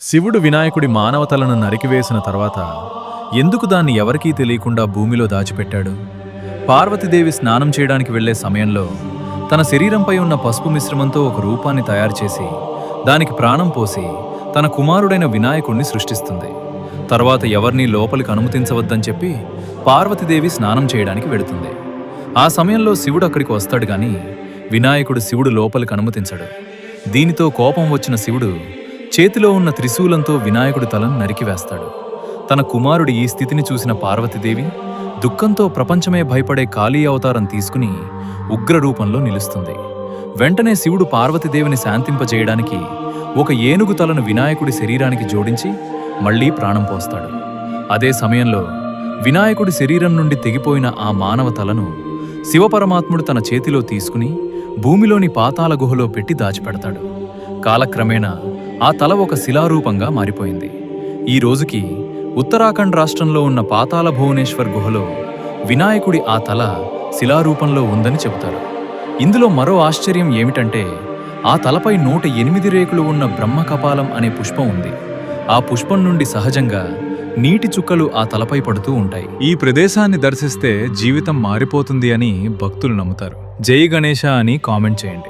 శివుడు వినాయకుడి మానవతలను నరికివేసిన తర్వాత ఎందుకు దాన్ని ఎవరికీ తెలియకుండా భూమిలో దాచిపెట్టాడు? పార్వతీదేవి స్నానం చేయడానికి వెళ్లే సమయంలో తన శరీరంపై ఉన్న పసుపు మిశ్రమంతో ఒక రూపాన్ని తయారుచేసి దానికి ప్రాణం పోసి తన కుమారుడైన వినాయకుడిని సృష్టిస్తుంది. తర్వాత ఎవరినీ లోపలికి అనుమతించవద్దని చెప్పి పార్వతీదేవి స్నానం చేయడానికి వెళుతుంది. ఆ సమయంలో శివుడు అక్కడికి వస్తాడు గాని వినాయకుడు శివుడు లోపలికి అనుమతించడు. దీనితో కోపం వచ్చిన శివుడు చేతిలో ఉన్న త్రిశూలంతో వినాయకుడి తలను నరికివేస్తాడు. తన కుమారుడి ఈ స్థితిని చూసిన పార్వతీదేవి దుఃఖంతో ప్రపంచమే భయపడే కాళీ అవతారం తీసుకుని ఉగ్ర రూపంలో నిలుస్తుంది. వెంటనే శివుడు పార్వతీదేవిని శాంతింపజేయడానికి ఒక ఏనుగు తలను వినాయకుడి శరీరానికి జోడించి మళ్లీ ప్రాణం పోస్తాడు. అదే సమయంలో వినాయకుడి శరీరం నుండి తెగిపోయిన ఆ మానవ తలను శివపరమాత్ముడు తన చేతిలో తీసుకుని భూమిలోని పాతాళ గుహలో పెట్టి దాచిపెడతాడు. కాలక్రమేణా ఆ తల ఒక శిలారూపంగా మారిపోయింది. ఈ రోజుకి ఉత్తరాఖండ్ రాష్ట్రంలో ఉన్న పాతాళ భువనేశ్వర్ గుహలో వినాయకుడి ఆ తల శిలారూపంలో ఉందని చెబుతారు. ఇందులో మరో ఆశ్చర్యం ఏమిటంటే ఆ తలపై 108 రేకులు ఉన్న బ్రహ్మకపాలం అనే పుష్పం ఉంది. ఆ పుష్పం నుండి సహజంగా నీటి చుక్కలు ఆ తలపై పడుతూ ఉంటాయి. ఈ ప్రదేశాన్ని దర్శిస్తే జీవితం మారిపోతుంది అని భక్తులు నమ్ముతారు. జై గణేశ అని కామెంట్ చేయండి.